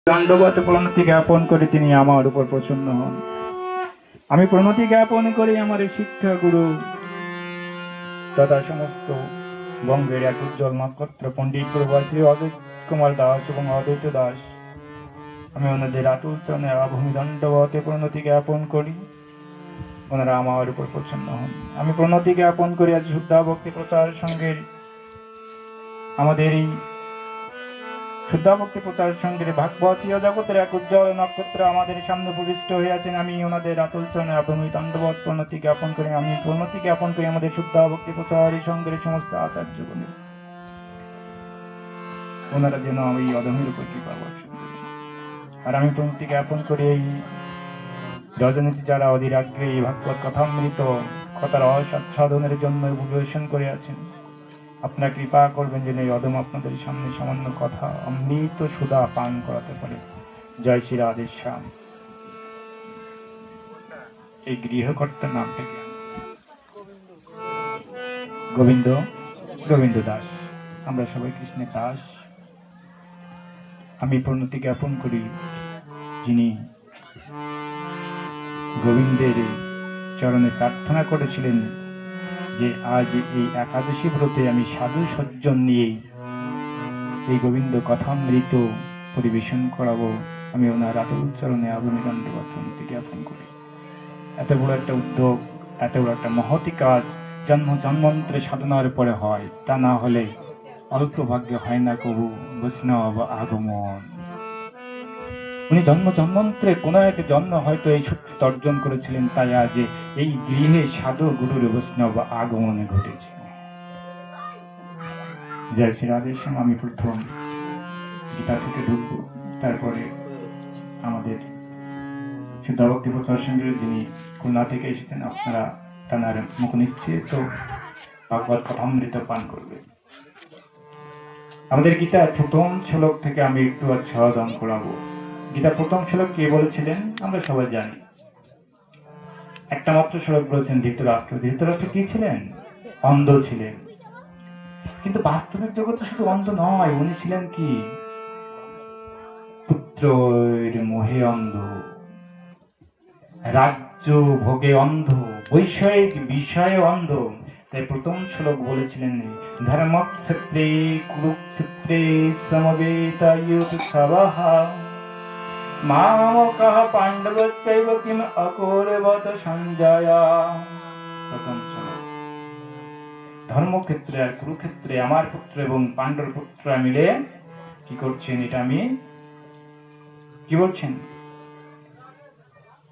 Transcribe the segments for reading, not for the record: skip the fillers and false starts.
দণ্ডবত প্রণতি জ্ঞাপন করে তিনি আমার উপর প্রসন্ন হন। আমি প্রণতি জ্ঞাপন করি আমার শিক্ষাগুরু তথা সমস্ত বঙ্গের এক উজ্জ্বল নক্ষত্র পণ্ডিত প্রবাসী অজিত কুমার দাস এবং অদ্বৈত দাস। আমি ওনাদের আতুল চরণে আভূমি দণ্ডবতে প্রণতি জ্ঞাপন করি, ওনারা আমার উপর প্রসন্ন হন। আমি প্রণতি জ্ঞাপন করি আজ শুদ্ধা ভক্তি প্রচার সংঘের আমাদের এই শুদ্ধা ভক্তি প্রচার সংঘের ভাগবতীয় জগতের এক উজ্জ্বল নক্ষত্র আমাদের সামনে প্রবিষ্ট হয়েছেন। আমি ওনাদের আতুল চরণে আভূমি দণ্ডবত প্রণতি জ্ঞাপন করি। আমি প্রণতি জ্ঞাপন করি আমাদের শুদ্ধা ভক্তি প্রচার সংঘের সমস্ত আচার্যগণের, ওনারা যেন এই অধমের উপর কৃপা বর্ষণ করেন। আর আমি প্রণতি জ্ঞাপন করি এই রজনীতি যারা অধীর আগ্রহে ভাগবত কথামৃত কথার অসাধনের জন্য পরিবেশন করে আছেন, আপনারা কৃপা করবেন যেন এই অদম আপনাদের সামনে সামান্য কথা অমৃত সুধা পান করাতে পারে। জয় শ্রী রাধেশ্যাম। এই গৃহকর্তার নামটা কি? গোবিন্দ, গোবিন্দ দাস। আমরা সবাই কৃষ্ণের দাস। আমি প্রণতি জ্ঞাপন করি যিনি গোবিন্দের চরণে প্রার্থনা করেছিলেন যে আজ এই একাদশী ব্রতে আমি সাধু সজ্জন নিয়ে এই গোবিন্দ কথামৃত পরিবেশন করাবো। আমি ওনার আতুল চরণে আভূমি দণ্ডবত প্রণতি জ্ঞাপন করি। এত বড় একটা উদ্যোগ, এত বড় একটা মহতি কাজ জন্ম জন্মান্তরে সাধনার পরে হয়, তা না হলে অল্প ভাগ্যে হয় না কবু বৈষ্ণব আগমন। উনি জন্ম জন্মান্তরে কোনো এক জন্ম হয়তো এই শক্তি অর্জন করেছিলেন, তাই আজ এই গৃহে সাধু গুরুর বৈষ্ণব আগমনে ঘটেছে। জয় শ্রী রাধেশ্যাম। আমি প্রথম গীতা থেকে ঢুকবো, তারপরে আমাদের শুদ্ধা ভক্তি প্রচার সংঘের যিনি খুলনা থেকে এসেছেন, আপনারা তাঁর মুখ নিচ্ছে তো ভাগবত কথামৃত পান করবে। আমাদের গীতার প্রথম শ্লোক থেকে আমি একটু আচ্ছাদন করাবো। গীতার প্রথম শ্লোক কে বলেছিলেন আমরা সবাই জানি। একটা মাত্র শ্লোক বলেছেন ধৃতরাষ্ট্র। ধৃতরাষ্ট্র কি ছিলেন? অন্ধ ছিলেন। কিন্তু বাস্তবিক জগতে শুধু অন্ধ নয়, উনি ছিলেন কি? পুত্রের মোহে অন্ধ, রাজ্য ভোগে অন্ধ, বৈষয়িক বিষয়ে অন্ধ। তাই প্রথম শ্লোক বলেছিলেন ধর্মক্ষেত্রে কুরুক্ষেত্রে সমবেতায়ুৎসবঃ মামকঃ পাণ্ডবশ্চৈব কিম অকৌরবত সঞ্জয়। প্রথম শ্লোক। ধর্মক্ষেত্রে আর কুরুক্ষেত্রে আমার পুত্র এবং পাণ্ডব পুত্র মিলে কি করছেন? এটা আমি কি বলছেন?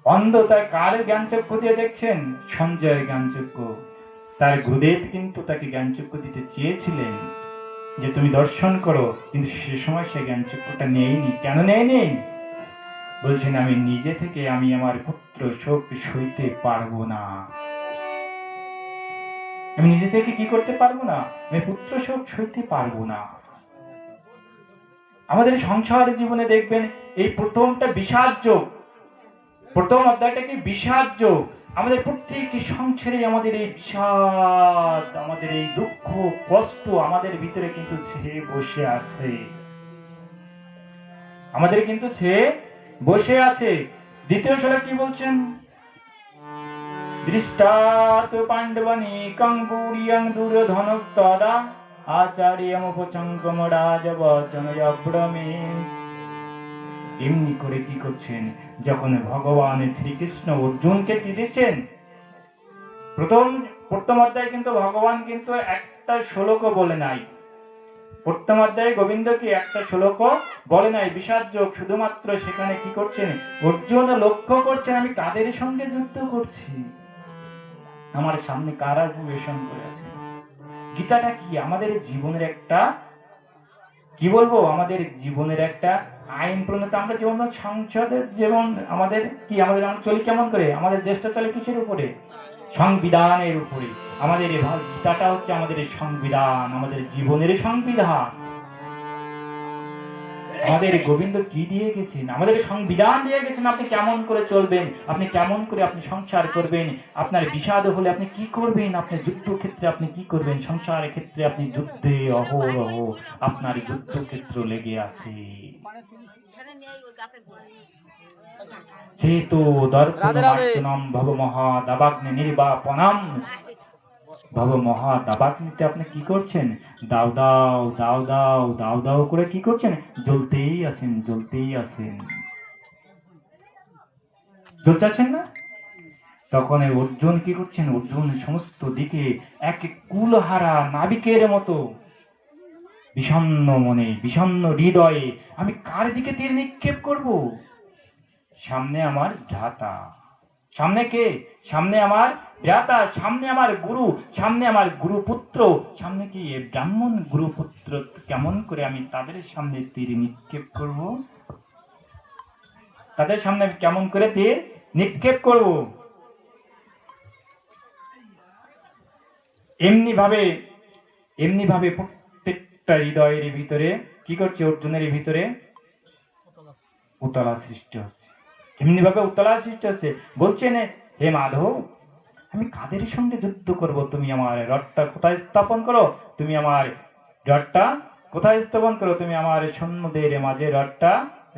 অন্ধ। তাই কার জ্ঞানচক্ষু দিয়ে দেখছেন? সঞ্জয়ের জ্ঞানচক্ষু। তার গুরুদেব কিন্তু তাকে জ্ঞানচক্ষু দিতে চেয়েছিলেন যে তুমি দর্শন করো, কিন্তু সে সময় সে জ্ঞানচক্ষুটা নেয়নি। কেন নেয়নি? বলছেন আমি নিজে থেকে আমি আমার পুত্র শোক সইতে পারবো না। আমি নিজে থেকে কি করতে পারবো না? আমি পুত্র শোক সইতে পারবো না। আমাদের সংসার জীবনে দেখবেন এই প্রথমটা বিষাদ যোগ। প্রথম অধ্যায়টা কি? বিষাদ যোগ। আমাদের প্রত্যেকটি সংসারে আমাদের এই বিষাদ, আমাদের এই দুঃখ কষ্ট আমাদের ভিতরে কিন্তু সে বসে আছে। আমাদের কিন্তু সে বসে আছে। দ্বিতীয় শ্লোক কি বলছেন? দৃষ্টাত পাণ্ডবানি কঙ্গুরিয়ং দুর্যোধনস্তদা আচার্যম উপচঙ্গম রাজবচন অব্রমে। এমনি করে কি করছেন? যখন ভগবান শ্রীকৃষ্ণ অর্জুনকে কি দিচ্ছেন? প্রথম অধ্যায় কিন্তু ভগবান কিন্তু একটা শ্লোকও বলে নাই। প্রথম অধ্যায়ে গোবিন্দ কি একটা শ্লোকও বলে নাই। বিষাদ যোগ। শুধুমাত্র সেখানে কি করছেন? অর্জুন লক্ষ্য করছেন আমি কাদের সঙ্গে যুদ্ধ করছি, আমার সামনে কারা পরিবেশন করে আছে। গীতাটা কি? আমাদের জীবনের একটা কি বলবো, আমাদের জীবনের একটা আইন প্রণেতা। আমরা যেমন সংসদের যেমন আমাদের কি আমাদের আমরা চলি কেমন করে? আমাদের দেশটা চলে কিসের উপরে? সংবিধানের উপরে। আমাদের গীতাটা হচ্ছে আমাদের সংবিধান, আমাদের জীবনের সংবিধান। আমাদের গোবিন্দ কি দিয়ে গেছেন? আমাদের সংবিধান দিয়ে গেছেন। আপনি কেমন করে চলবেন, আপনি কেমন করে আপনি সংসার করবেন, আপনার বিষাদ হলে আপনি কি করবেন, আপনি যুদ্ধক্ষেত্রে আপনি কি করবেন, সংসারের ক্ষেত্রে আপনি যুদ্ধে অহরহ আপনার যুদ্ধক্ষেত্র লেগে আছে। চেতো দর্পণ মার্জনম ভব মহাদাবাগ্নি নির্বাপনম। ভব মহাদাবাগ্নিতে আপনি কি করছেন? দাও দাও দাও দাও দাও দাও করে কি করছেন? জ্বলতেই আছেন, জ্বলতেই আছেন, জ্বলতে আছেন না? তখন অর্জুন কি করছেন? অর্জুন সমস্ত দিকে এক কুলহারা নাবিকের মতো বিষণ্ণ মনে, বিষণ্ণ হৃদয়ে আমি কার দিকে তীর নিক্ষেপ করব? সামনে আমার ভ্রাতা, সামনে কে? সামনে আমার ভ্রাতা, সামনে আমার গুরু, সামনে আমার গুরুপুত্র, সামনে কি ব্রাহ্মণ গুরুপুত্র। কেমন করে আমি তাদের সামনে তীর নিক্ষেপ করব? তাদের সামনে কেমন করে তীর নিক্ষেপ করব? এমনি ভাবে প্রত্যেকটা হৃদয়ের ভিতরে কি করছে? অর্জুনের ভিতরে উতলা সৃষ্টি হচ্ছে, এমনি ভাবে উতলা সৃষ্টি হচ্ছে। বলছেন, হে মাধব, আমি কাদের সঙ্গে যুদ্ধ করব? তুমি আমার রথটা কোথায় স্থাপন করো, তুমি আমার রথটা কোথায় স্থাপন করো, তুমি আমার সৈন্যদের মাঝে রথটা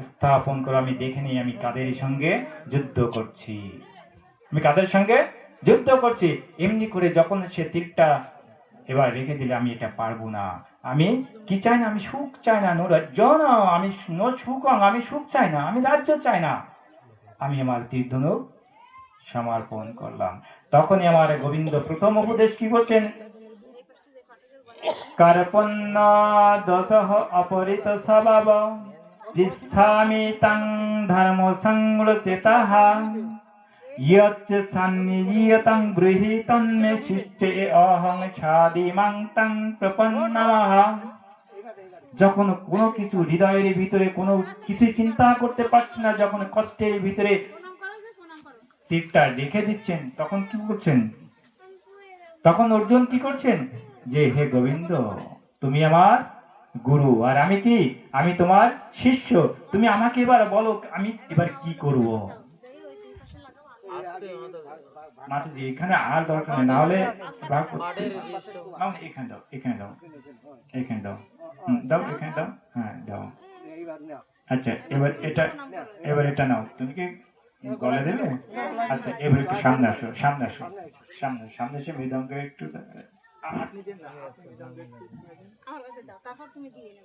স্থাপন করো, আমি দেখে নিই আমি কাদের সঙ্গে যুদ্ধ করছি, আমি কাদের সঙ্গে যুদ্ধ করছি। এমনি করে যখন সে তীরটা এবার রেখে দিলে, আমি এটা পারবো না, আমি কি চাই না? আমি সুখ চাই না, নো রাজ্য না, আমি নো সুখ, আমি সুখ চাই না, আমি রাজ্য চাই না, আমি আমার তীর ধনুক সমর্পণ করলাম। তখনই আমার গোবিন্দ প্রথম উপদেশ কি বলছেন? কার্পণ্য দশহ অপরিত স্বভাব পৃচ্ছামি তাং ধর্ম সংগ্রচেতাহ ইয়চ্চ সন্নিযিয়তাং গৃহীতং মে শিষ্টে অহং ছাদিমাং তাং প্রপন্নমঃ। যখন কোনো কিছু হৃদয়ের ভিতরে কোনো কিছু চিন্তা করতে পারছি না, যখন কষ্টের ভিতরে তীরটা রেখে দিচ্ছেন, তখন কি করছেন? তখন অর্জুন কি করছেন? যে হে গোবিন্দ, তুমি আমার গুরু আর আমি কি? আমি তোমার শিষ্য। তুমি আমাকে এবার বলো, আমি এবার কি করব? মাতাজি এখানে আর দরকার নেই, না হলে এখানে দাও, এখানে দাও, এখানে দাও, দাও, এখানে দাও, হ্যাঁ দাও। আচ্ছা এবার এটা নাও, তুমি কি গলে দেবে? আচ্ছা এবার একটু সামনে আসো, সামনে আসো, সামনে এসে মৃদঙ্গে একটু।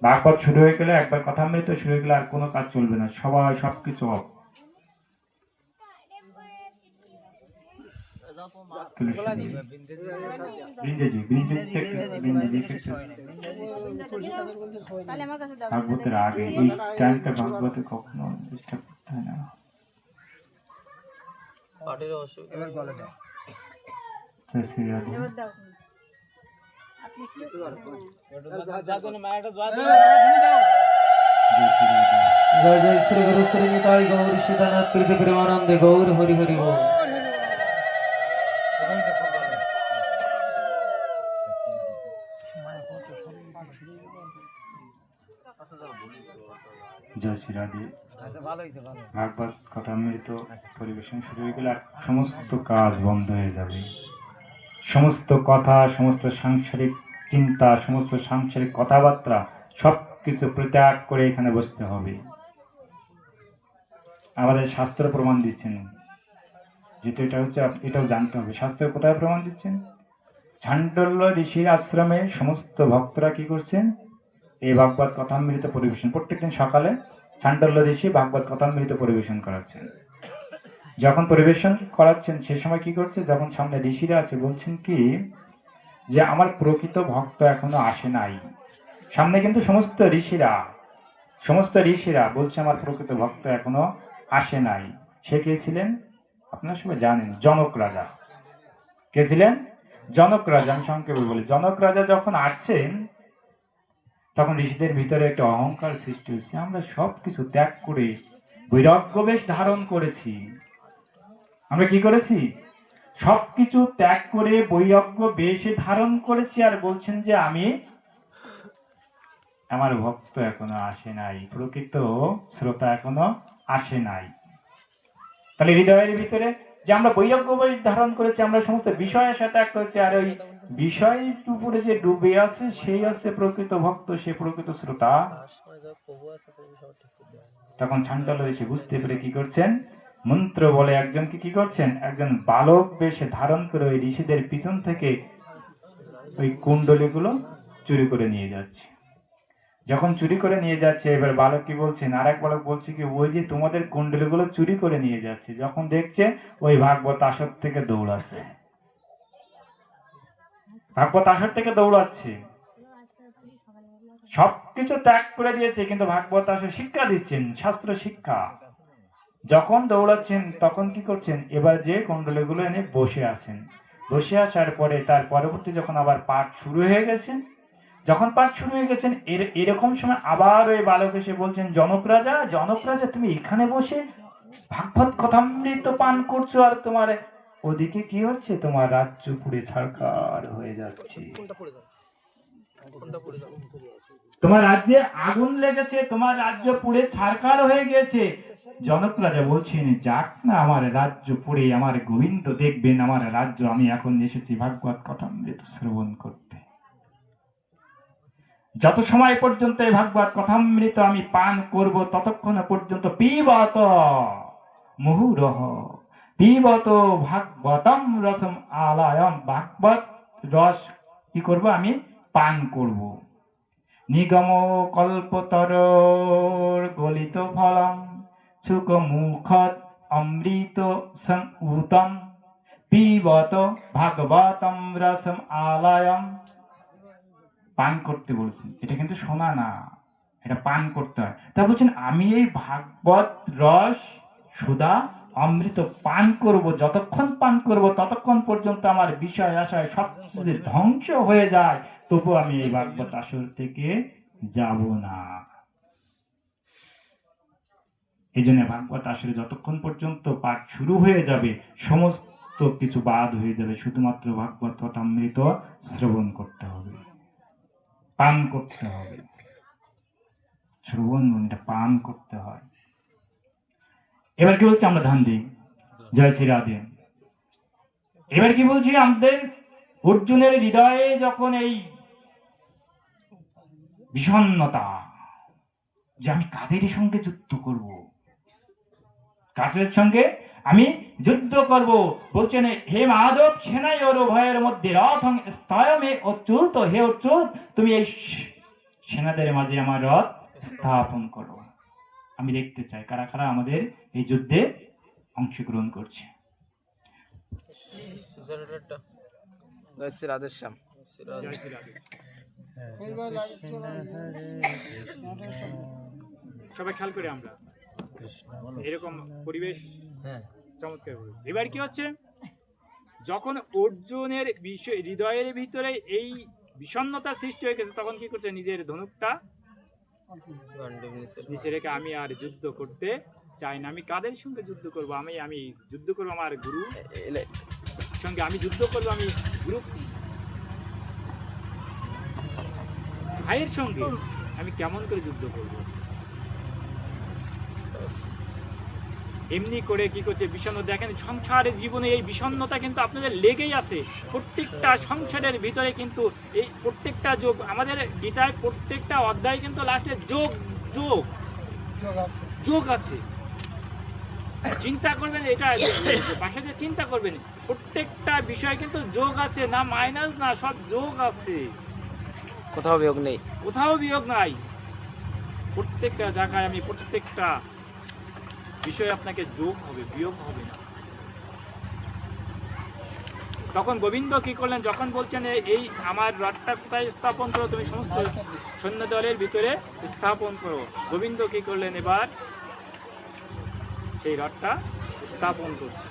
ভাগবত শুরু হয়ে গেলে, একবার কথা মৃত শুরু হয়ে গেলে আর কোনো কাজ চলবে না, সবাই সবকিছু অফ। ভাগবতের আগে এই টাইমটা ভাগবতে কখনো ডিস্টার্ব করতে হয় না। জয় জয় শ্রী গুরু শ্রী নিতাই গৌর সীতানাথ প্রীতি প্রেমানন্দে গৌর হরি হরি বল। জয় শ্রী রাধে। ভাগবত কথামৃত পরিবেশন শুরু হয়ে গেলে আর সমস্ত কাজ বন্ধ হয়ে যাবে। সমস্ত কথা, সমস্ত সাংসারিক চিন্তা, সমস্ত সাংসারিক কথাবার্তা সব কিছু পরিত্যাগ করে এখানে বসতে হবে। আমাদের শাস্ত্র প্রমাণ দিচ্ছেন, যেহেতু এটা হচ্ছে এটাও জানতে হবে শাস্ত্র কোথায় প্রমাণ দিচ্ছেন। চাণ্ডল্য ঋষির আশ্রমে সমস্ত ভক্তরা কি করছেন? এই ভাগবত কথামৃত পরিবেশন প্রত্যেকদিন সকালে চাণ্ডল্য ঋষি ভাগবত কথামৃত পরিবেশন করাচ্ছেন। যখন পরিবেশন করাচ্ছেন সে সময় কি করছে? যখন সামনে ঋষিরা আছে, বলছেন কি যে আমার প্রকৃত ভক্ত এখনো আসে নাই। সামনে কিন্তু সমস্ত ঋষিরা বলছে আমার প্রকৃত ভক্ত এখনো আসে নাই। সে কে ছিলেন? আপনারা সবাই জানেন, জনক রাজা। কে ছিলেন? জনক রাজা। আমি সংক্ষেপে বলি, জনক রাজা যখন আসছেন তখন ঋষিদের ভিতরে একটা অহংকার সৃষ্টি হয়েছে। আমরা সবকিছু ত্যাগ করে বৈরাগ্য বেশ ধারণ করেছি। আমরা কি করেছি? সবকিছু ত্যাগ করে বৈরাগ্য বেশে ধারণ করেছি, আর বলছেন যে আমি আমার ভক্ত এখনো আসে নাই, প্রকৃত শ্রোতা এখনো আসে নাই। তাহলে হৃদয়ের ভিতরে যে আমরা বৈরাগ্য বই ধারণ করেছি, আমরা সমস্ত বিষয়ের সাথে এক করেছি, আর ওই বিষয়ের উপরে যে ডুবে আছে সেই হচ্ছে প্রকৃত ভক্ত, সে প্রকৃত শ্রোতা। তখন ছান্ডাল এসে বুঝতে পেরে কি করছেন, মন্ত্র বলে একজনকে কি করছেন, একজন বালক বেশে ধারণ করে ওই ঋষিদের পিছন থেকে ওই কুণ্ডলীগুলো চুরি করে নিয়ে যাচ্ছে। যখন চুরি করে নিয়ে যাচ্ছে, এবার বালক কি বলছেন, আর এক বালক বলছে কি, ওই যে তোমাদের কুণ্ডলীগুলো চুরি করে নিয়ে যাচ্ছে। যখন দেখছে ওই ভাগবত আসর থেকে দৌড়াচ্ছে, ভাগবত আসর থেকে দৌড়াচ্ছে, সবকিছু ত্যাগ করে দিয়েছে, কিন্তু ভাগবত আসর শিক্ষা দিচ্ছেন, শাস্ত্র শিক্ষা। যখন দৌড়াচ্ছেন তখন কি করছেন, এবার যে কুণ্ডলীগুলো এনে বসে আছেন, বসে আসার পরে তার পরবর্তী যখন আবার পাঠ শুরু হয়ে গেছে, যখন পাঠ শুরু হয়ে গেছেন, এরকম সময় আবার ওই বালক এসে বলছেন, জনক রাজা, জনক রাজা, তুমি এখানে বসে ভাগবত কথামৃত পান করছো, আর তোমার ওদিকে কি হচ্ছে, তোমার রাজ্য পুড়ে ছারখার হয়ে যাচ্ছে, তোমার রাজ্যে আগুন লেগেছে, তোমার রাজ্য পুড়ে ছারখার হয়ে গেছে। জনক রাজা বলছেন, যাক না, আমার রাজ্য পুড়ে আমার গোবিন্দ দেখবেন আমার রাজ্য, আমি এখন এসেছি ভাগবত কথামৃত শ্রবণ করতে। যত সময় পর্যন্ত এই ভাগবত কথামৃত আমি পান করব, ততক্ষণ পর্যন্ত পিবত মুহুরহ পিবত ভাগবতম রসম আলায়ম, ভাগবত রস কি করব, আমি পান করব। নিগম কল্পতর গলিত ফলম সুখ মুখত অমৃত সংউতম পিবত ভাগবতম রসম আলায়ম। পান করতে বলছেন, এটা কিন্তু শোনা না, এটা পান করতে হয়। তা বলছেন, আমি এই ভাগবত রস সুধা অমৃত পান করব, যতক্ষণ পান করব ততক্ষণ পর্যন্ত আমার বিষয় আশায় সব যদি ধ্বংস হয়ে যায়, তবু আমি এই ভাগবত আসর থেকে যাব না। এই জন্য ভাগবত আসরে যতক্ষণ পর্যন্ত পাঠ শুরু হয়ে যাবে, সমস্ত কিছু বাদ হয়ে যাবে, শুধুমাত্র ভাগবত কথামৃত শ্রবণ করতে হবে, পান করতে হবে। শ্রবণ মনটা পান করতে হয়। এবার কি বলছি, আমরা ধ্যান দিই, জয় শ্রী রাধে। এবার কি বলছি, আমাদের অর্জুনের হৃদয়ে যখন এই বিষণ্ণতা, যে আমি কাদের সঙ্গে যুদ্ধ করব, কাদের সঙ্গে আমি যুদ্ধ করব, বলছেন, হে মাধব, সেনাই ওর ভয়ের মধ্যে রথং স্তয়মে অচ্যুত, হে অচ্যুত, তুমি এই সেনাদের মাঝে আমার রথ স্থাপন করো। আমি দেখতে চাই কারা কারা আমাদের এই যুদ্ধে অংশগ্রহণ করছে। সবাই খেয়াল করে আমরা এরকম পরিবেশ চমৎকার। এবার কি হচ্ছে, যখন অর্জুনের হৃদয়ের ভিতরে এই বিষণ্ণতা সৃষ্টি হয়ে গেছে, তখন কি করছে, নিজের ধনুকটা নিচে রেখে, আমি আর যুদ্ধ করতে চাই না। আমি কাদের সঙ্গে যুদ্ধ করব, আমি যুদ্ধ করবো আমার গুরু সঙ্গে, আমি যুদ্ধ করবো আমি গুরু ভাইয়ের সঙ্গে, আমি কেমন করে যুদ্ধ করব। এমনি করে কি করছে, বিষণ্ণ। দেখেন, সংসারের জীবনে এই বিষণ্ণতা কিন্তু আপনাদের লেগেই আছে। প্রত্যেকটা সংসারের ভিতরে কিন্তু এই প্রত্যেকটা যোগ, আমাদের গীতায় প্রত্যেকটা অধ্যায় কিন্তু লাস্টে যোগ যোগ যোগ আছে। চিন্তা করবেন, এটা বাসায় যে চিন্তা করবেন, প্রত্যেকটা বিষয় কিন্তু যোগ আছে, না মাইনাস না, সব যোগ আছে, কোথাও বিয়োগ নেই, কোথাও বিয়োগ নাই। প্রত্যেকটা জায়গায় আমি প্রত্যেকটা বিষয় আপনাকে যোগ হবে, বিয়োগ হবে না। তখন গোবিন্দ কি করলেন, যখন বলছেন এই আমার রথটা কোথায় স্থাপন করো, তুমি সমস্ত সৈন্য দলের ভিতরে স্থাপন করো, গোবিন্দ কি করলেন, এবার সেই রথটা স্থাপন করছে,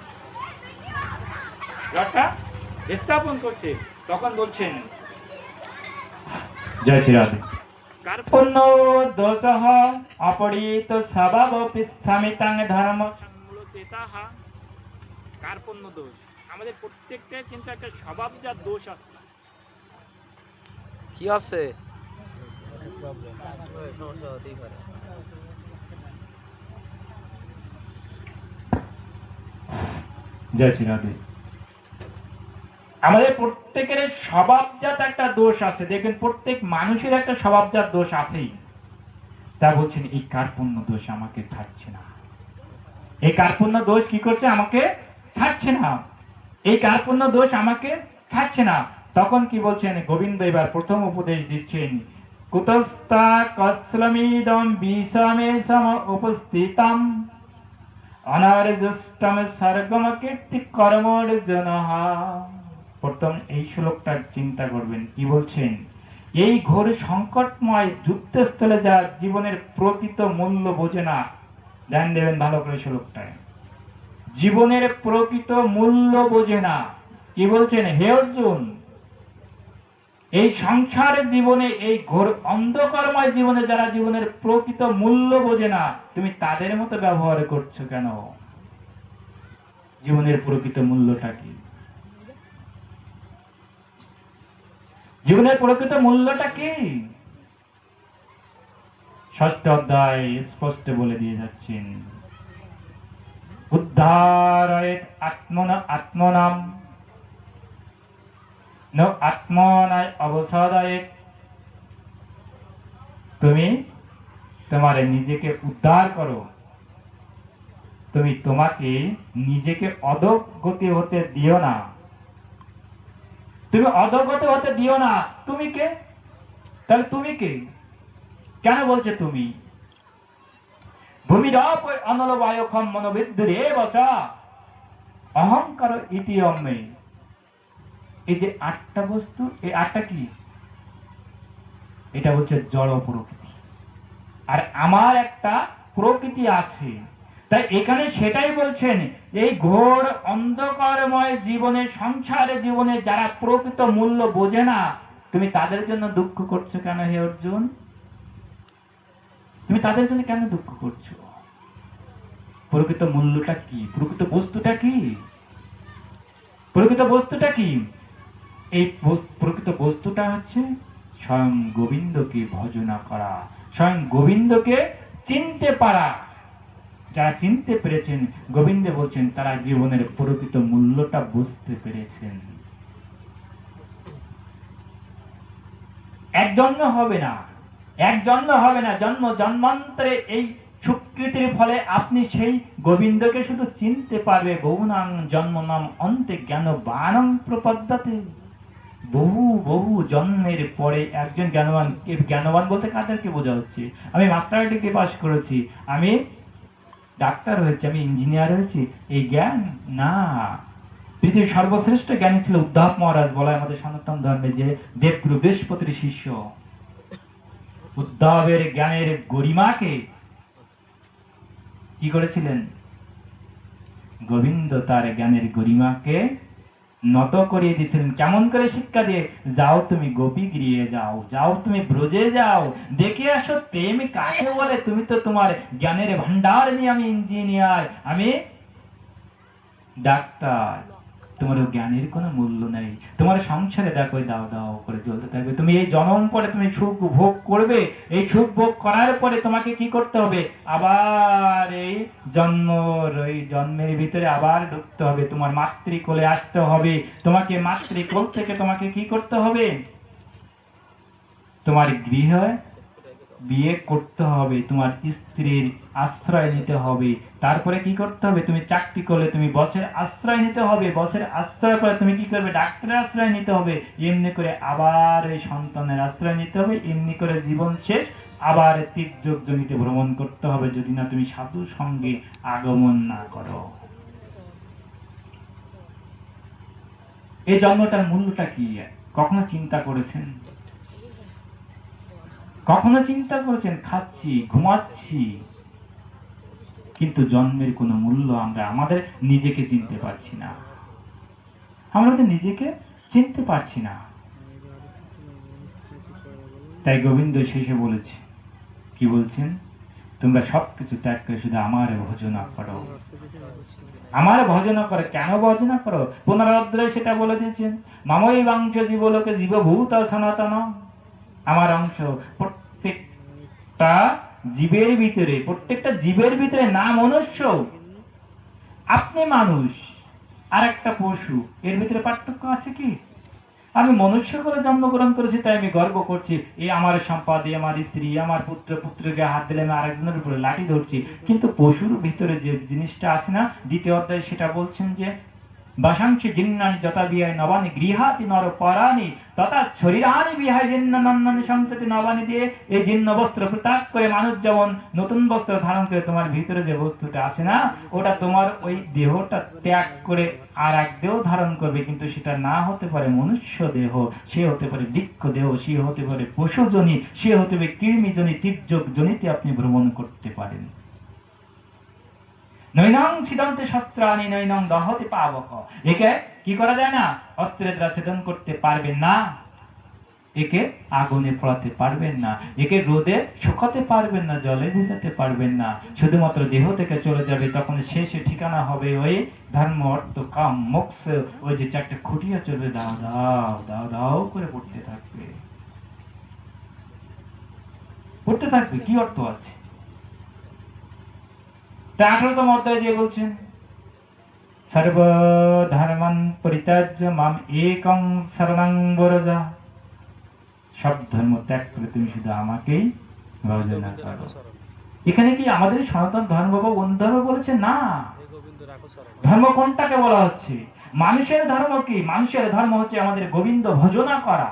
রথটা স্থাপন করছে। তখন বলছেন, জয় শ্রী রাধে, কার্পণ্য দোষঃ অপরিত স্বভাব পিচ্ছামিতাং ধর্ম সংমূলচেতাহা। কার্পণ্য দোষ, আমাদের প্রত্যেকটার কিন্তু একটা স্বভাবজাত দোষ আছে। কি আছে? জয় শ্রী রাধে। আমাদের প্রত্যেকের স্বভাবজাত একটা দোষ আছে, দেখবেন প্রত্যেক মানুষের একটা স্বভাবজাত দোষ আছেই। তা বলছেন এই কার্পণ্য দোষ আমাকে ছাড়ছে না, এই কার্পণ্য দোষ কি করছে, আমাকে ছাড়ছে না, এই কার্পণ্য দোষ আমাকে ছাড়ছে না। তখন কি বলছেন গোবিন্দ, এবার প্রথম উপদেশ দিচ্ছেন, কুতস্তা কস্লমিদম বিষমেশম উপস্থিতম অনার্জষ্টম সর্গম কীর্তি কর্মর্জনঃ। প্রথম এই শ্লোকটা চিন্তা করবেন, কি বলছেন, এই ঘোর সংকটময় যুদ্ধস্থলে যা জীবনের প্রকৃত মূল্য বোঝে না, ধ্যান দেবেন ভালো করে শ্লোকটায়, জীবনের প্রকৃত মূল্য বোঝে না। কি বলছেন, হে অর্জুন, এই সংসারের জীবনে, এই ঘোর অন্ধকারময় জীবনে যারা জীবনের প্রকৃত মূল্য বোঝে না, তুমি তাদের মতো ব্যবহার করছো কেন? জীবনের প্রকৃত মূল্যটা কি? জীবনের প্রকৃত মূল্যটা কি? ষষ্ঠ অধ্যায় স্পষ্ট বলে দিয়ে যাচ্ছেন, উদ্ধারয়েত আত্মনাম ন আত্মনায় অবসাদায়েত। তুমি তোমার নিজেকে উদ্ধার করো, তুমি তোমাকে নিজেকে অধোগতি হতে দিও না, তুমি অধোগতি হতে দিও না। তুমি কে? তাহলে তুমি কে? কেন বলছে তুমি? ভূমিরাপ অনলবায়ুখম মনোবিদ্যুরে বচা অহংকার ইতি অম্মে। এই যে আটটা বস্তু, এই আটটা কি? এটা বলছে জড় প্রকৃতি, আর আমার একটা প্রকৃতি আছে। তাই এখানে সেটাই বলছেন, এই ঘোর অন্ধকারময় জীবনে, সংসারে জীবনে যারা প্রকৃত মূল্য বোঝে না, তুমি তাদের জন্য দুঃখ করছো কেন হে অর্জুন? তুমি তাদের জন্য কেন দুঃখ করছো? প্রকৃত মূল্যটা কি? প্রকৃত বস্তুটা কি? প্রকৃত বস্তুটা কি? এই প্রকৃত বস্তুটা হচ্ছে স্বয়ং গোবিন্দকে ভজনা করা, স্বয়ং গোবিন্দকে চিনতে পারা। যারা চিনতে পেরেছেন, গোবিন্দ বলছেন তারা জীবনের প্রকৃত মূল্যটা বুঝতে পেরেছেন। এক জন্ম হবে না, এক জন্ম হবে না, জন্ম জন্মান্তরে এই সুকৃতির ফলে আপনি সেই গোবিন্দকে শুধু চিনতে পারবে। বহুনাং জন্ম নাম অন্তে জ্ঞান বানং প্রপদ্যতে। বহু বহু জন্মের পরে একজন জ্ঞানবান। জ্ঞানবান বলতে কাদেরকে বোঝা হচ্ছে? আমি মাস্টার ডিগ্রি পাস করেছি, আমি ডাক্তার হয়েছি, আমি ইঞ্জিনিয়ার হয়েছি, এই জ্ঞান না। পৃথিবীর সর্বশ্রেষ্ঠ জ্ঞানী ছিল উদ্ধব মহারাজ, বলা হয় আমাদের সনাতন ধর্মে যে দেবগুরু বৃহস্পতির শিষ্য। উদ্ধবের জ্ঞানের গরিমাকে কি করেছিলেন? গোবিন্দ তার জ্ঞানের গরিমাকে নত করিয়ে দিয়েছিলেন। কেমন করে শিক্ষা দিয়ে? যাও তুমি গোপী গৃহে যাও, যাও তুমি ব্রজে যাও, দেখে আসো প্রেম কাকে বলে। তুমি তো তোমার জ্ঞানের ভান্ডার নিয়ে, আমি ইঞ্জিনিয়ার, আমি ডাক্তার, তোমার জ্ঞানের কোনো মূল্য নেই। তোমার সংসারে দেখো দাও দাও করে চলতে থাকবে। তুমি এই জন্ম পরে তুমি সুখ ভোগ করবে, এই সুখ ভোগ করার পরে তোমাকে কি করতে হবে? আবার এই জন্মের ভিতরে আবার ঢুকতে হবে, তোমার মাতৃকোলে আসতে হবে। তোমাকে মাতৃকোল থেকে তোমাকে কি করতে হবে? তোমার গৃহে বিয়ে করতে হবে, তোমার স্ত্রীর আশ্রয় নিতে হবে। তারপরে কি করতে হবে? তুমি চাকরি করলে তুমি বসের আশ্রয় নিতে হবে, বসের আশ্রয় করে তুমি কি করবে? ডাক্তারের আশ্রয় নিতে হবে। এমনি করে আবার এই সন্তানের আশ্রয় নিতে হবে। এমনি করে জীবন শেষ, আবার তীর্থজনিতে ভ্রমণ করতে হবে, যদি না তুমি সাধু সঙ্গে আগমন না করো। এই জন্মটার মূল্যটা কি কখনো চিন্তা করেছেন? কখনো চিন্তা করেছেন? খাচ্ছি, ঘুমাচ্ছি, কিন্তু জন্মের কোনো মূল্য আমরা আমাদের নিজেকে চিনতে পারছি না। আমরা নিজেকে চিনতে পারছি না। তাই গোবিন্দ শেষে বলেছে, কি বলছেন? তোমরা সবকিছু ত্যাগ করে শুধু আমার ভজনা করো, আমার ভজনা করে। কেন ভজনা করো? পুনরাধ্যায় সেটা বলে দিয়েছেন, মামই বাংশ জীবলোকে জীবভূত সনাতন। আমার অংশ প্রত্যেকটা জীবের ভিতরে না মনুষ্য, আপনি মানুষ আর একটা পশু, এর ভিতরে পার্থক্য আছে কি? আমি মনুষ্য করে জন্মগ্রহণ করেছি, তাই আমি গর্ব করছি, এই আমার সম্পদ, আমার স্ত্রী, আমার পুত্রকে হাত দিলে আমি আরেকজনের উপরে লাঠি ধরছি। কিন্তু পশুর ভিতরে যে জিনিসটা আছে না, দ্বিতীয় অধ্যায়ে সেটা বলছেন যে বাসাংশি জিন্নানি যথা বিহায় নবানি গৃহাতি নর পরানি তথা শরীরানি বিহায় জিন্ন নন্দনি সন্ততি নবানি দিয়ে এই জিন্ন বস্ত্র ত্যাগ করে মানুষ যেমন নতুন বস্ত্র ধারণ করে, তোমার ভিতরে যে বস্তুটা আছে না, ওটা তোমার ওই দেহটা ত্যাগ করে আর এক দেহ ধারণ করবে। কিন্তু সেটা না হতে পারে মনুষ্য দেহ, সে হতে পারে বৃক্ষ দেহ, সে হতে পারে পশুজনী, সে হতে পারে কৃমিজনী, তির্যক জনিতে আপনি ভ্রমণ করতে পারেন। নৈনং সিদন্তে শস্ত্রাণি নৈনং দহতে পাবক। একে কি করা যায় না? অস্ত্রের দ্বারা ছেদন করতে পারবেন না, একে আগুনে পোড়াতে পারবেন না, একে রোদে শুকাতে পারবেন না, জলে ভিজাতে পারবেন না। শুধুমাত্র দেহ থেকে চলে যাবে, তখন শেষে ঠিকানা হবে ওই ধর্ম অর্থ কাম মোক্ষ, ওই যে চারটে খুঁটিয়া চলবে, দাও দাও দাও দাও করে পড়তে থাকবে, পড়তে থাকবে। কি অর্থ আছে? 18তম অধ্যায়ে যে বলছেন সর্বধর্মান পরিত্যাজ্য মাম একং শরণং ব্রজ, সব ধর্ম ত্যাগ করে তুমি শুধু আমাকেই ভজনা করো। এখানে কি আমাদের সনাতন ধর্ম বা অন্য ধর্ম বলেছে? না। ধর্ম কোনটাকে বলা হচ্ছে? মানুষের ধর্ম কি? মানুষের ধর্ম হচ্ছে আমাদের গোবিন্দ ভজনা করা।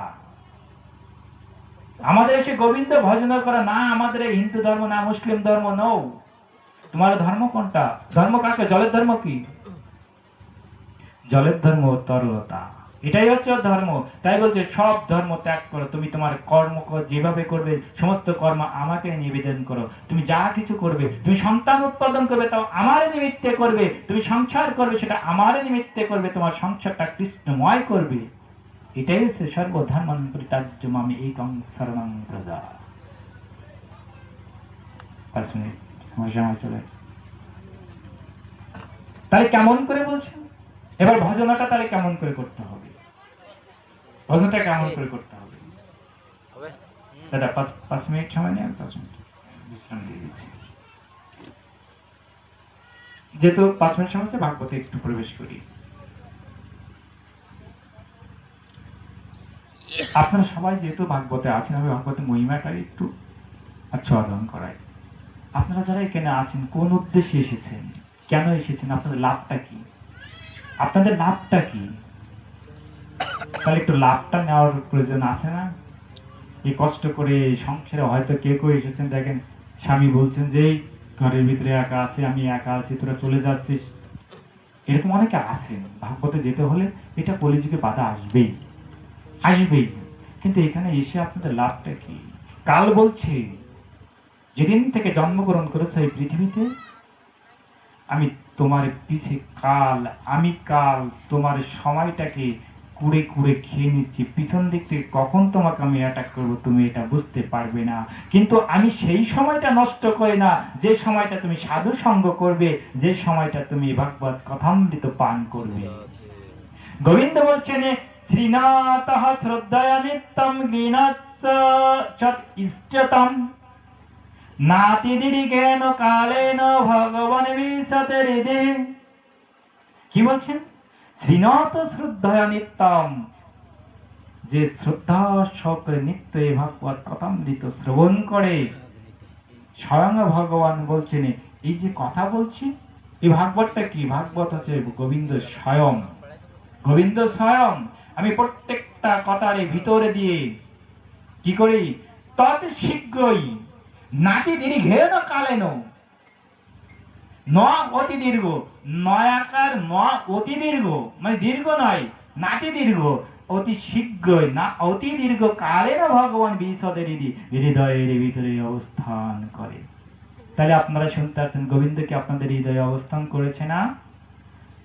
আমাদের এসে গোবিন্দ ভজনা করা না, আমাদের হিন্দু ধর্ম না, মুসলিম ধর্ম নও। তোমার ধর্ম কোনটা? ধর্ম কাকে? জলের ধর্ম কি? জলের ধর্ম তরলতা, এটাই হচ্ছে ধর্ম। তাই বলছে সব ধর্ম ত্যাগ করো, তুমি তোমার কর্ম যেভাবে করবে সমস্ত কর্ম আমাকে নিবেদন করো। তুমি যা কিছু করবে, তুমি সন্তান উৎপাদন করবে তাও আমার নিমিত্তে করবে, তুমি সংসার করবে সেটা আমার নিমিত্তে করবে, তোমার সংসারটা কৃষ্ণময় করবে। এটাই হচ্ছে সর্বধর্মান পরিত্যাজ্য মাম একং শরণং ব্রজ। 5 মিনিট আমার সময় চলে গেছে। তাহলে কেমন করে বলছেন? এবার ভজনাটা তাহলে কেমন করে করতে হবে? ভজনটা কেমন করে করতে হবে? দাদা 5 মিনিট সময় নেই, 5 মিনিট বিশ্রাম দিয়ে দিচ্ছি। যেহেতু 5 মিনিট সময় আছে, ভাগবতে একটু প্রবেশ করি। আপনারা সবাই যেহেতু ভাগবতে আছেন, আমি ভাগবতের মহিমাটা একটু আচ্ছাদন করাই। আপনারা যারা এখানে আছেন কোন উদ্দেশ্যে এসেছেন, কেন এসেছেন, আপনাদের লাভটা কি? আপনাদের লাভটা কি? তাহলে একটু লাভটা নেওয়ার প্রয়োজন আছে না? এই কষ্ট করে সংসারে হয়তো কেউ এসেছেন, দেখেন স্বামী বলছেন যে ঘরের ভিতরে একা আছে, আমি একা আছি, তোরা চলে যাচ্ছিস, এরকম অনেকে আছেন। ভাগবতে যেতে হলে এটা কলিযুগে বাধা আসবেই, আসবেই। কিন্তু এখানে এসে আপনাদের লাভটা কি? কাল বলছে যেদিন থেকে জন্মগ্রহণ করেছে এই পৃথিবীতে, আমি তোমার পিছে কাল, আমি কাল তোমার সময়টাকে কুড়ে কুড়ে খেয়ে নিচ্ছি। পিছন দিক থেকে কখন তোমাকে আমি অ্যাটাক করবো তুমি এটা বুঝতে পারবে না। কিন্তু আমি সেই সময়টা নষ্ট করি না, যে সময়টা তুমি সাধু সঙ্গ করবে, যে সময়টা তুমি ভাগবত কথামৃত পান করবে। গোবিন্দ বলছেন শ্রীনাথ শ্রদ্ধায়া নিত্যম গৃণাচ্ছ চৎ ইষ্টতম নাতিদিরিগেন কালেন ভগবান বিশতে হৃদে। কি বলছেন? শ্রীনাথ শ্রদ্ধায়া নিত্যম, যে শ্রদ্ধা সহকারে নিত্য এই ভাগবত কথামৃত শ্রবণ করে, স্বয়ং ভগবান বলছেন এই যে কথা বলছি, এই ভাগবতটা কি? ভাগবত হচ্ছে গোবিন্দ স্বয়ং। গোবিন্দ স্বয়ং। আমি প্রত্যেকটা কথার ভিতরে দিয়ে কি করি? তত শীঘ্রই নাতি দীর্ঘেন কালেন, ন অতি দীর্ঘ, নয়াকার ন অতি দীর্ঘ, মানে দীর্ঘ নয়, নাতি দীর্ঘ, অতি শীঘ্রই না অতি দীর্ঘ কালেন ভগবান বিশদের হৃদয়ের ভিতরে অবস্থান করে। তাহলে আপনারা শুনতে পাচ্ছেন গোবিন্দ কি আপনাদের হৃদয়ে অবস্থান করেছে না?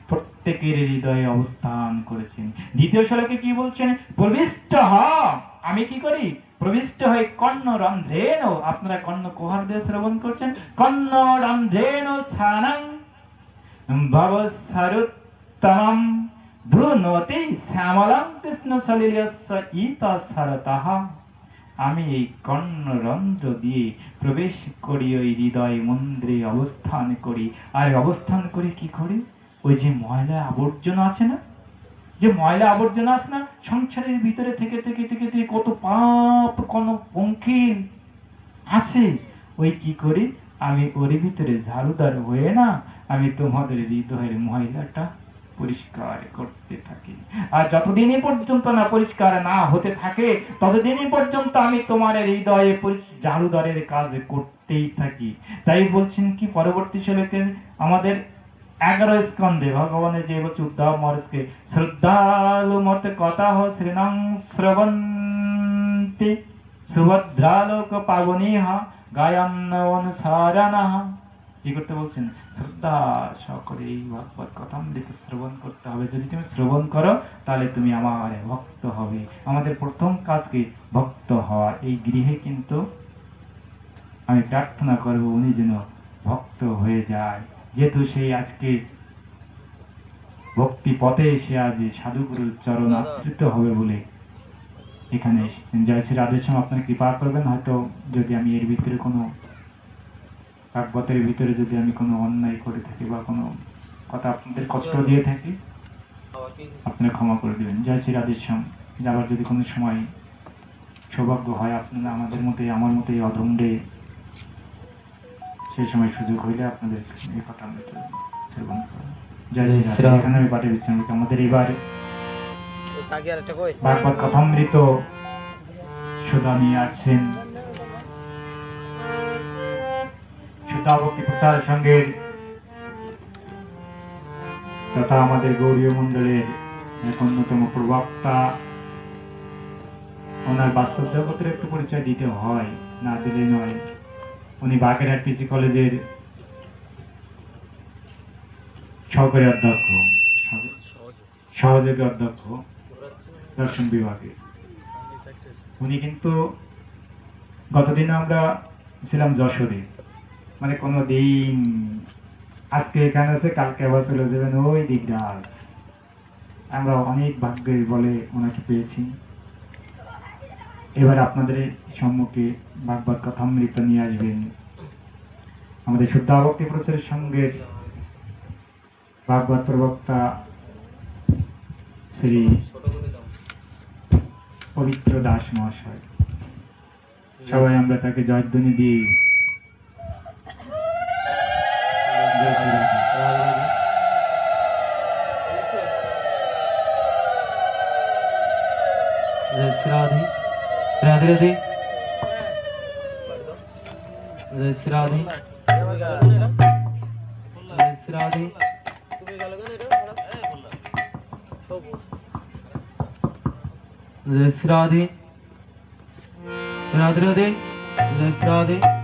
প্রত্যেকের হৃদয়ে অবস্থান করেছেন। দ্বিতীয় শ্লোকে কি বলছেন? প্রবিষ্ট হ, আমি কি করি? প্রবিষ্ট হয়ে কর্ণ রন্ধ্রেন, আপনারা কর্ণ কোহার দিয়ে শ্রবণ করছেন, কর্ণ রন্ধ্রেন স্থানং ভবসারুত্তমম ধুনতি শ্যামলং কৃষ্ণ সলিলস্য ইত সরতঃ। আমি এই কর্ণরন্ধ্র দিয়ে প্রবেশ করি ওই হৃদয় মন্দিরে অবস্থান করি। আর অবস্থান করে কি করি? ওই যে ময়লা আবর্জনা আছে না, যে ময়লা আবর্জনা আছে না, সংসারের ভিতরে থেকে থেকে থেকে থেকে কত পাপ কোন পঙ্কিল আছে, ওই কি করি আমি ওর ভিতরে ঝাড়ুদার হয়ে না, আমি তোমাদের হৃদয়ের ময়লাটা পরিষ্কার করতে থাকি। আর যতদিনই পর্যন্ত না পরিষ্কার না হতে থাকে, ততদিনই পর্যন্ত আমি তোমার হৃদয়ে ঝাড়ুদারের কাজ করতেই থাকি। তাই বলছেন কি পরবর্তী শ্লোকের আমাদের 11 স্কন্ধে ভগবানের যে বলছে উদ্ধব মহারাজকে, শ্রদ্ধালু মত কথা শ্রীনং শ্রবন্তি সুভদ্রালোক পাবনীহা গায়ন অনুসারানাহা। কি করতে বলছেন? শ্রদ্ধা সহকারে এই ভগবত কথামৃত শ্রবণ করতে হবে। যদি তুমি শ্রবণ করো তাহলে তুমি আমার ভক্ত হবে। আমাদের প্রথম কাজ কি? ভক্ত হওয়া। এই গৃহে কিন্তু আমি প্রার্থনা করব উনি যেন ভক্ত হয়ে যায়, যেহেতু সেই আজকে ভক্তি পথে এসে আজ সাধুগুরুর চরণ আশ্রিত হবে বলে এখানে এসেছেন। জয় শ্রী রাধেশ্যাম, আপনার কৃপা করবেন। হয়তো যদি আমি এর ভিতরে কোনো ভাগবতের ভিতরে যদি আমি কোনো অন্যায় করে থাকি বা কোনো কথা আপনাদের কষ্ট দিয়ে থাকি, আপনারা ক্ষমা করে দেবেন। জয় শ্রী রাধেশ্যাম। যাবার যদি কোনো সময় সৌভাগ্য হয় আপনারা আমাদের মতোই আমার মতোই অধমরে, সেই সময় সুযোগ হইলে আপনাদের এই কথা আমি শ্রবণ করব। জয় শ্রী রাধে। এখানে আমি পাঠে দিচ্ছি আমাদের এবার ভাগবত কথামৃত সুধা নিয়ে আসছেন সুধা ভক্তি প্রচার সংঘের তথা আমাদের গৌরীয় মণ্ডলের এক অন্যতম প্রবক্তা। ওনার বাস্তব জগতের একটু পরিচয় দিতে হয়, না দিলে নয়। উনি বাগেরহাট পিজি কলেজের সহকারী অধ্যক্ষ, সহযোগী অধ্যক্ষ দর্শন বিভাগে। উনি কিন্তু গতদিন আমরা ছিলাম যশোরে, মানে কোনো দিন আজকে এখানে আছে কালকে আবার চলে যাবেন ওই দিকরাজ। আমরা অনেক ভাগ্যের বলে ওনাকে পেয়েছি। এবার আপনাদের সম্মুখে ভাগবত কথামৃত নিয়ে আসবেন আমাদের শুদ্ধা ভক্তি প্রচারের সঙ্গে ভাগবত প্রবক্তা শ্রী পবিত্র দাস মহাশয়। সবাই আমরা তাকে জয়ধ্বনি দিয়ে জয় শ্রী রাধে। जय श्री राधे राधे राधे। जय श्री राधे जय श्री राधे। जय श्री राधे राधे राधे। जय श्री राधे।